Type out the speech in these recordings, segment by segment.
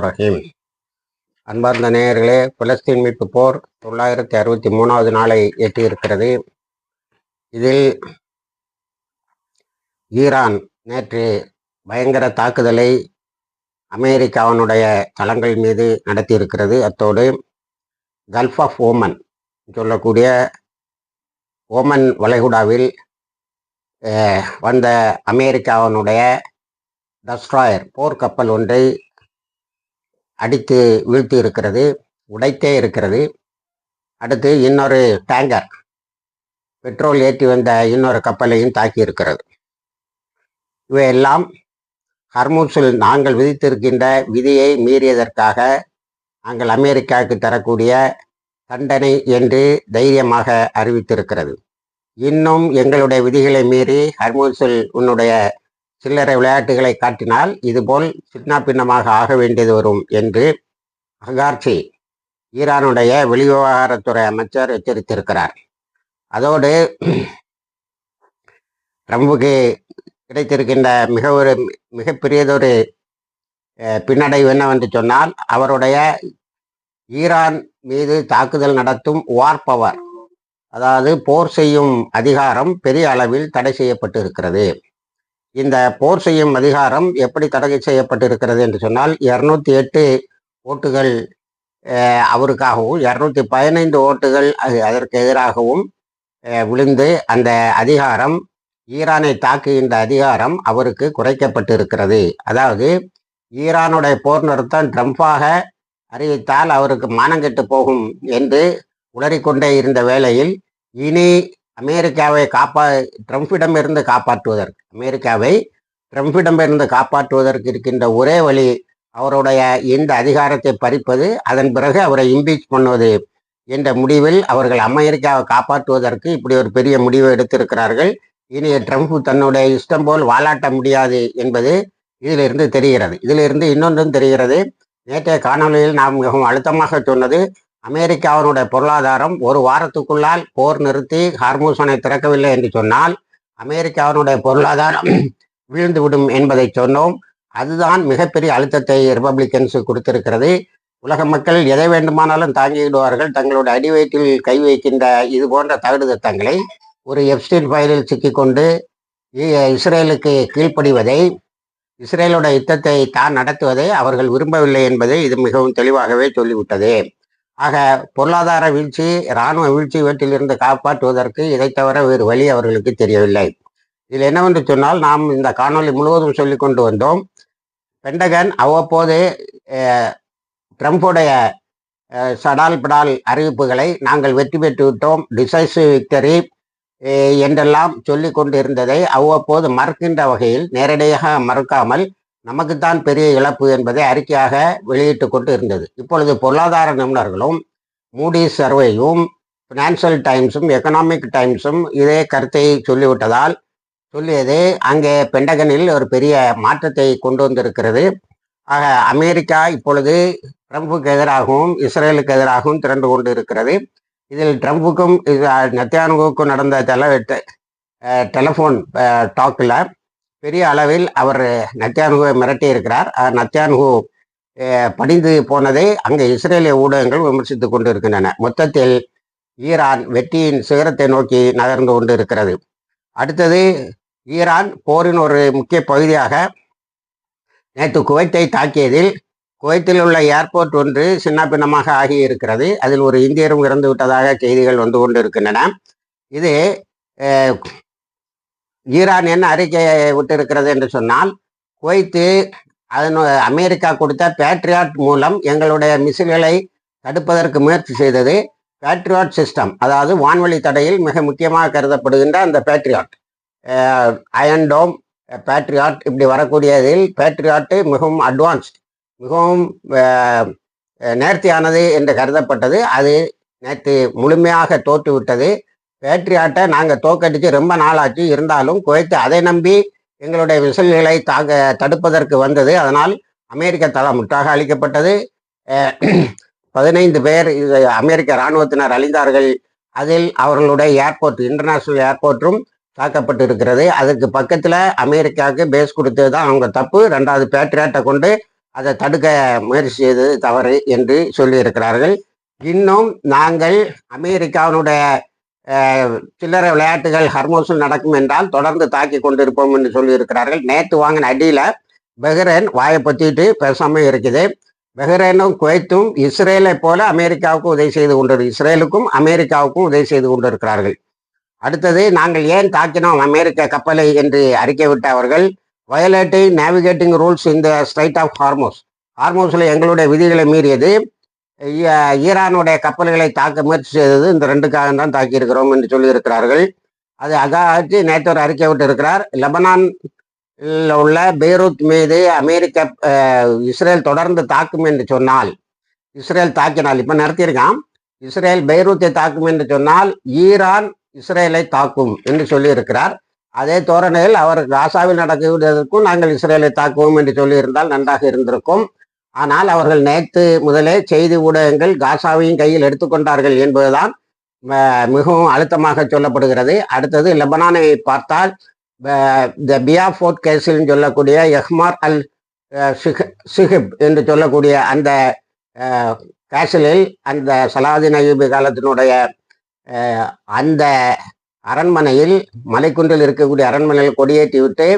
ரஹீம். அன்பார்ந்த நேயர்களே, பலஸ்தீன் மீட்பு போர் 963வது நாளை எட்டியிருக்கிறது. இதில் ஈரான் நேற்று பயங்கர தாக்குதலை அமெரிக்காவினுடைய தளங்கள் மீது நடத்தியிருக்கிறது. அத்தோடு கல்ஃப் ஆஃப் ஓமன் சொல்லக்கூடிய ஓமன் வளைகுடாவில் வந்த அமெரிக்காவினுடைய டஸ்ட்ராயர் போர்க்கப்பல் ஒன்றை அடித்து வீழ்த்தி இருக்கிறது, உடைத்தே இருக்கிறது. அடுத்து இன்னொரு டேங்கர் பெட்ரோல் ஏற்றி வந்த இன்னொரு கப்பலையும் தாக்கி இருக்கிறது. இவையெல்லாம் ஹர்முஸில் நாங்கள் விதித்திருக்கின்ற விதியை மீறியதற்காக நாங்கள் அமெரிக்காவுக்கு தரக்கூடிய தண்டனை என்று தைரியமாக அறிவித்திருக்கிறது. இன்னும் எங்களுடைய விதிகளை மீறி ஹர்முஸில் உன்னுடைய சில்லறை விளையாட்டுகளை காட்டினால் இதுபோல் சின்ன பின்னமாக ஆக வேண்டியது வரும் என்று அகார்ச்சி ஈரானுடைய வெளிவிவகாரத்துறை அமைச்சர் எச்சரித்திருக்கிறார். அதோடு ட்ரம்புக்கு கிடைத்திருக்கின்ற மிகப்பெரியதொரு பின்னடைவு என்னவென்று சொன்னால், அவருடைய ஈரான் மீது தாக்குதல் நடத்தும் வார் பவர், அதாவது போர் செய்யும் அதிகாரம் பெரிய அளவில் தடை செய்யப்பட்டு இருக்கிறது. இந்த போர் செய்யும் அதிகாரம் எப்படி தடை செய்யப்பட்டிருக்கிறது என்று சொன்னால், 208 ஓட்டுகள் அவருக்காகவும் 215 ஓட்டுகள் அதற்கு எதிராகவும் விழுந்து அந்த அதிகாரம், ஈரானை தாக்குகின்ற அதிகாரம் அவருக்கு குறைக்கப்பட்டு இருக்கிறது. அதாவது ஈரானுடைய போர் நிறுத்தம் ட்ரம்பாக அறிவித்தால் அவருக்கு மானங்கெட்டு போகும் என்று உளறிக்கொண்டே இருந்த வேளையில், இனி அமெரிக்காவை ட்ரம்பிடமிருந்து காப்பாற்றுவதற்கு அமெரிக்காவை ட்ரம்பிடமிருந்து காப்பாற்றுவதற்கு இருக்கின்ற ஒரே வழி அவருடைய இந்த அதிகாரத்தை பறிப்பது, அதன் பிறகு அவரை இம்பீச் பண்ணுவது என்ற முடிவில் அவர்கள் அமெரிக்காவை காப்பாற்றுவதற்கு இப்படி ஒரு பெரிய முடிவை எடுத்திருக்கிறார்கள். இனி ட்ரம்ப் தன்னுடைய இஷ்டம் போல் வாலாட்ட முடியாது என்பது இதிலிருந்து தெரிகிறது. இதிலிருந்து இன்னொன்றும் தெரிகிறது. நேற்றைய காணொலியில் நாம் மிகவும் அழுத்தமாக சொன்னது, அமெரிக்காவினுடைய பொருளாதாரம் ஒரு வாரத்துக்குள்ளால் போர் நிறுத்தி ஹார்முசனை திறக்கவில்லை என்று சொன்னால் அமெரிக்காவினுடைய பொருளாதாரம் வீழ்ந்துவிடும் என்பதை சொன்னோம். அதுதான் மிகப்பெரிய அழுத்தத்தை ரிப்பப்ளிக்கன்ஸு கொடுத்திருக்கிறது. உலக மக்கள் எதை வேண்டுமானாலும் தாங்கிவிடுவார்கள். தங்களுடைய அடிவயிற்றில் கை வைக்கின்ற இது போன்ற தகுடுதத்தங்களை ஒரு எப்ஸ்டீன் ஃபைலில் சிக்கிக்கொண்டு இஸ்ரேலுக்கு கீழ்ப்படிவதை, இஸ்ரேலுடைய யுத்தத்தை தான் நடத்துவதை அவர்கள் விரும்பவில்லை என்பதை இது மிகவும் தெளிவாகவே சொல்லிவிட்டது. ஆக பொருளாதார வீழ்ச்சி, இராணுவ வீழ்ச்சி இவற்றிலிருந்து காப்பாற்றுவதற்கு இதை தவிர வேறு வழி அவர்களுக்கு தெரியவில்லை. இதில் என்னவென்று சொன்னால், நாம் இந்த காணொலி முழுவதும் சொல்லி கொண்டு வந்தோம், பென்டகன் அவ்வப்போது ட்ரம்புடைய சடால் படால் அறிவிப்புகளை நாங்கள் வெற்றி பெற்று விட்டோம், டிசைசிவ் விக்டரி என்றெல்லாம் சொல்லி கொண்டு இருந்ததை அவ்வப்போது மறுக்கின்ற வகையில், நேரடியாக மறுக்காமல் நமக்குத்தான் பெரிய இழப்பு என்பதை அறிக்கையாக வெளியிட்டு கொண்டு இருந்தது. இப்பொழுது பொருளாதார நிபுணர்களும் மூடிஸ் சர்வேயும் ஃபினான்சியல் டைம்ஸும் எக்கனாமிக் டைம்ஸும் இதே கருத்தை சொல்லியது அங்கே பென்டகனில் ஒரு பெரிய மாற்றத்தை கொண்டு வந்திருக்கிறது. ஆக அமெரிக்கா இப்பொழுது ட்ரம்புக்கு எதிராகவும் இஸ்ரேலுக்கு எதிராகவும் திரண்டு கொண்டு இருக்கிறது. இதில் ட்ரம்புக்கும் நெத்தன்யாகுவுக்கும் நடந்த டெலிஃபோன் டாக்கில் பெரிய அளவில் அவர் நெத்தன்யாகுவை மிரட்டி இருக்கிறார். நெத்தன்யாகு படிந்து போனதை அங்கே இஸ்ரேலிய ஊடகங்கள் விமர்சித்து கொண்டு இருக்கின்றன. மொத்தத்தில் ஈரான் வெற்றியின் சிகரத்தை நோக்கி நகர்ந்து கொண்டு இருக்கிறது. அடுத்தது, ஈரான் போரின் ஒரு முக்கிய பகுதியாக நேற்று குவைத்தை தாக்கியதில் குவைத்தில் உள்ள ஏர்போர்ட் ஒன்று சின்ன பின்னமாக ஆகி இருக்கிறது. அதில் ஒரு இந்தியரும் இறந்து விட்டதாக செய்திகள் வந்து கொண்டு இருக்கின்றன. இது ஈரான் என்ன அறிக்கையை விட்டு இருக்கிறது என்று சொன்னால், குவைத்து அமெரிக்கா கொடுத்த பேட்ரியாட் மூலம் எங்களுடைய மிசில்களை தடுப்பதற்கு முயற்சி செய்தது. பேட்ரியாட் சிஸ்டம், அதாவது வான்வழி தடையில் மிக முக்கியமாக கருதப்படுகின்ற அந்த பேட்ரியாட், அயன் டோம் பேட்ரியாட், இப்படி வரக்கூடியதில் பேட்ரியாட்டு மிகவும் அட்வான்ஸ்ட், மிகவும் நேர்த்தியானது என்று கருதப்பட்டது. அது நேற்று முழுமையாக தோற்றுவிட்டது. பேட்ரியாட்டை நாங்கள் தோக்கடித்து ரொம்ப நாளாச்சு. இருந்தாலும் குவைத்து அதை நம்பி எங்களுடைய விசில்களை தடுப்பதற்கு வந்தது. அதனால் அமெரிக்க தளம் முற்றாக அளிக்கப்பட்டது. 15 பேர் அமெரிக்க இராணுவத்தினர் அழிந்தார்கள். அதில் அவர்களுடைய ஏர்போர்ட், இன்டர்நேஷனல் ஏர்போர்ட்டும் தாக்கப்பட்டு இருக்கிறது. அதுக்கு பக்கத்தில் அமெரிக்காவுக்கு பேஸ் கொடுத்தது தான் அவங்க தப்பு. 2வது பேட்ரியாட்டை கொண்டு அதை தடுக்க முயற்சி செய்தது தவறு என்று சொல்லியிருக்கிறார்கள். இன்னும் நாங்கள் அமெரிக்காவினுடைய சில்லறை விளையாட்டுகள் ஹர்மோஸில் நடக்கும் என்றால் தொடர்ந்து தாக்கி கொண்டிருப்போம் என்று சொல்லியிருக்கிறார்கள். நேற்று வாங்கின அடியில் பஹ்ரைன் வாயை பற்றிட்டு பேசாமல் இருக்குது. பஹ்ரைனும் குவைத்தும் இஸ்ரேலை போல அமெரிக்காவுக்கும் உதவி செய்து கொண்டிருக்கு. இஸ்ரேலுக்கும் அமெரிக்காவுக்கும் உதவி செய்து கொண்டிருக்கிறார்கள். அடுத்தது, நாங்கள் ஏன் தாக்கினோம் அமெரிக்க கப்பலை என்று அறிக்கை விட்ட அவர்கள், வயலேட்டிங் நேவிகேட்டிங் ரூல்ஸ் இந்த ஸ்ட்ரைட் ஆஃப் ஹார்மோஸ், ஹார்மோஸில் எங்களுடைய விதிகளை மீறியது, ஈரானுடைய கப்பல்களை தாக்க முயற்சி செய்தது, இந்த 2க்காக தான் தாக்கியிருக்கிறோம் என்று சொல்லியிருக்கிறார்கள். அது அகாச்சு நேற்று ஒரு அறிக்கை விட்டு இருக்கிறார். லெபனான் உள்ள பெய்ரூத் மீது இஸ்ரேல் தொடர்ந்து தாக்கும் என்று சொன்னால், இஸ்ரேல் தாக்கினால், இப்போ நிறுத்தியிருக்கான், இஸ்ரேல் பெய்ரூத்தை தாக்கும் என்று சொன்னால் ஈரான் இஸ்ரேலை தாக்கும் என்று சொல்லியிருக்கிறார். அதே தோரணையில் அவர் காசாவில் நடக்குவதற்கும் நாங்கள் இஸ்ரேலை தாக்குவோம் என்று சொல்லியிருந்தால் நன்றாக இருந்திருக்கும். ஆனால் அவர்கள் நேற்று முதலே செய்தி ஊடகங்கள் காசாவையும் கையில் எடுத்துக்கொண்டார்கள் என்பதுதான் மிகவும் அழுத்தமாக சொல்லப்படுகிறது. அடுத்தது, லெபனானை பார்த்தால் த பியாஃபோர்ட் கேஸில் சொல்லக்கூடிய எஹ்மார் அல் சிஹிப் என்று சொல்லக்கூடிய அந்த கேசலில் அந்த சலாதின் அய்யூபி காலத்தினுடைய அந்த அரண்மனையில், மலைக்குன்றில் இருக்கக்கூடிய அரண்மனையில் கொடியேற்றி விட்டு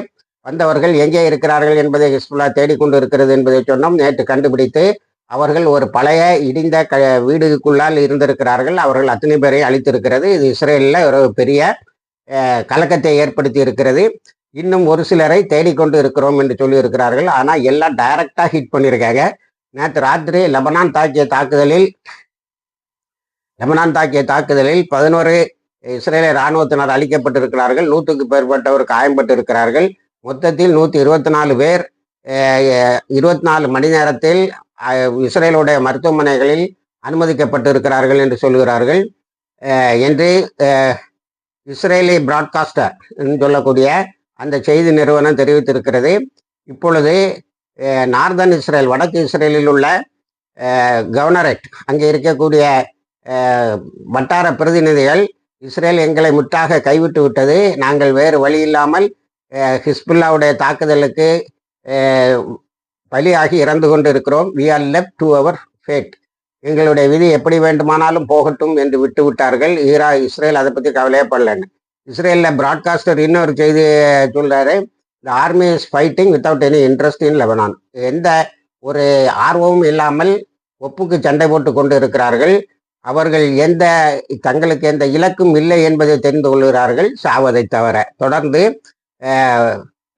வந்தவர்கள் எங்கே இருக்கிறார்கள் என்பதை ஹிஸ்புல்லா தேடிக்கொண்டு இருக்கிறது என்பதை சொன்னோம். நேற்று கண்டுபிடித்து அவர்கள் ஒரு பழைய இடிந்த வீடுக்குள்ளால் இருந்திருக்கிறார்கள். அவர்கள் அத்தனை பேரை அழித்திருக்கிறது. இது இஸ்ரேலில் ஒரு பெரிய கலக்கத்தை ஏற்படுத்தி இருக்கிறது. இன்னும் ஒரு சிலரை தேடிக்கொண்டு இருக்கிறோம் என்று சொல்லி இருக்கிறார்கள். ஆனால் எல்லாம் டைரக்டாக ஹிட் பண்ணியிருக்காங்க. நேற்று ராத்திரி லெபனான் தாக்கிய தாக்குதலில் 11 இஸ்ரேலிய இராணுவத்தினர் அழிக்கப்பட்டிருக்கிறார்கள். 100க்கு மேற்பட்டவர் காயம்பட்டு இருக்கிறார்கள். மொத்தத்தில் 124 பேர் 24 மணி நேரத்தில் இஸ்ரேலுடைய மருத்துவமனைகளில் அனுமதிக்கப்பட்டிருக்கிறார்கள் என்று சொல்கிறார்கள் என்று இஸ்ரேலி பிராட்காஸ்டர் என்று சொல்லக்கூடிய அந்த செய்தி நிறுவனம் தெரிவித்திருக்கிறது. இப்பொழுது நார்தன் இஸ்ரேல், வடக்கு இஸ்ரேலில் உள்ள கவர்னரேட், அங்கே இருக்கக்கூடிய வட்டார பிரதிநிதிகள், இஸ்ரேல் எங்களை முற்றாக கைவிட்டு விட்டது, நாங்கள் வேறு வழி இல்லாமல் ஹிஸ்புல்லாவுடைய தாக்குதலுக்கு பலியாகி இறந்து கொண்டு இருக்கிறோம், we are left to our fate, எங்களுடைய விதி எப்படி வேண்டுமானாலும் போகட்டும் என்று விட்டு விட்டார்கள். இஸ்ரேல் அதை பற்றி கவலையப்படலன்னு. இஸ்ரேலில் பிராட்காஸ்டர் இன்னொரு செய்தி சொல்கிறாரு, த army is fighting without any interest in Lebanon. எந்த ஒரு ஆர்வமும் இல்லாமல் ஒப்புக்கு சண்டை போட்டு கொண்டு இருக்கிறார்கள். அவர்கள் தங்களுக்கு எந்த இலக்கும் இல்லை என்பதை தெரிந்து கொள்கிறார்கள், சாவதை தவிர. தொடர்ந்து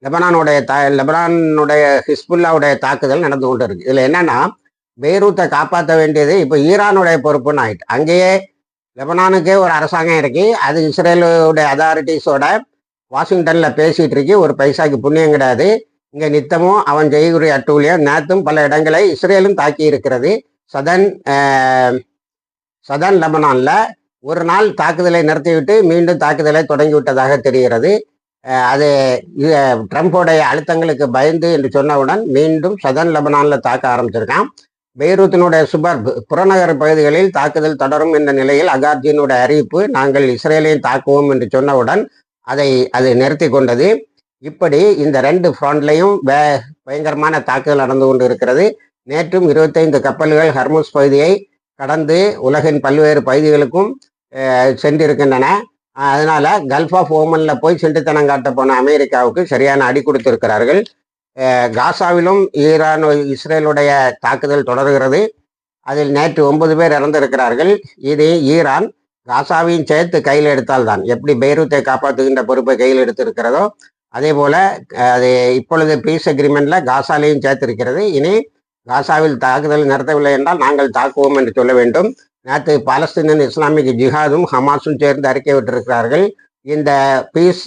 லெபனானுடைய ஹிஸ்புல்லாவுடைய தாக்குதல் நடந்து கொண்டு இருக்கு. இதில் என்னன்னா, பெய்ரூத்தை காப்பாற்ற வேண்டியது இப்போ ஈரானுடைய பொறுப்புன்னு ஆயிட்டு. அங்கேயே லெபனானுக்கே ஒரு அரசாங்கம் இருக்கு, அது இஸ்ரேலுடைய அதாரிட்டிஸோட வாஷிங்டனில் பேசிகிட்டு இருக்கு. ஒரு பைசாக்கு புண்ணியம் கிடையாது. இங்கே நித்தமும் அவன் செய்குறி அட்டூழியம். நேற்றும் பல இடங்களை இஸ்ரேலும் தாக்கி இருக்கிறது. சதன் லெபனானில் ஒரு நாள் தாக்குதலை நிறுத்திவிட்டு மீண்டும் தாக்குதலை தொடங்கிவிட்டதாக தெரிகிறது. அது ட்ரம்போடைய அழுத்தங்களுக்கு பயந்து என்று சொன்னவுடன் மீண்டும் சதன் லெபனானில் தாக்க ஆரம்பிச்சிருக்கான். பெய்ரூத்தினுடைய புறநகர் பகுதிகளில் தாக்குதல் தொடரும் என்ற நிலையில் அகார்ஜியினுடைய அறிவிப்பு, நாங்கள் இஸ்ரேலையும் தாக்குவோம் என்று சொன்னவுடன் அதை நிறுத்தி கொண்டது. இப்படி இந்த 2 ஃப்ரண்ட்லையும் பயங்கரமான தாக்குதல் நடந்து கொண்டு இருக்கிறது. நேற்றும் 25 கப்பல்கள் ஹர்முஸ் பகுதியை கடந்து உலகின் பல்வேறு பகுதிகளுக்கும் சென்றிருக்கின்றன. அதனால கல்ஃப் ஆஃப் ஓமனில் போய் சென்றுத்தனம் காட்ட போன அமெரிக்காவுக்கு சரியான அடி கொடுத்திருக்கிறார்கள். காசாவிலும் இஸ்ரேலுடைய தாக்குதல் தொடர்கிறது. அதில் நேற்று 9 பேர் இறந்திருக்கிறார்கள். இது ஈரான் காசாவையும் சேர்த்து கையில் எடுத்தால்தான், எப்படி பெய்ரூத்தை காப்பாற்றுகின்ற பொறுப்பை கையில் எடுத்திருக்கிறதோ அதே போல அது இப்பொழுது பீஸ் அக்ரிமெண்ட்ல காசாலையும் சேர்த்திருக்கிறது. இனி காசாவில் தாக்குதல் நிறுத்தவில்லை என்றால் நாங்கள் தாக்குவோம் என்று சொல்ல வேண்டும். நேற்று பாலஸ்தீனியன் இஸ்லாமிக் ஜிஹாதும் ஹமாஸும் சேர்ந்து அறிக்கை விட்டிருக்கிறார்கள். இந்த பீஸ்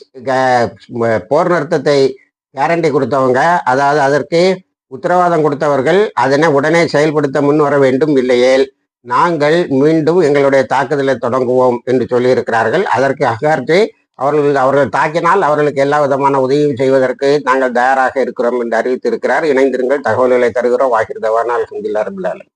போர் நிறுத்தத்தை கேரண்டி கொடுத்தவங்க, அதாவது அதற்கு உத்தரவாதம் கொடுத்தவர்கள் அதனை உடனே செயல்படுத்த முன் வர வேண்டும், இல்லையேல் நாங்கள் மீண்டும் எங்களுடைய தாக்குதலை தொடங்குவோம் என்று சொல்லியிருக்கிறார்கள். அதற்கு அகார்ஜி அவர்கள் தாக்கினால் அவர்களுக்கு எல்லா விதமான உதவியும் செய்வதற்கு நாங்கள் தயாராக இருக்கிறோம் என்று அறிவித்திருக்கிறார். இணைந்திருங்கள், தகவல்களை தருகிறோம். வாகிர் தவானா அல்ஹம்துலில்லாஹி ரப்பில் ஆலமீன்.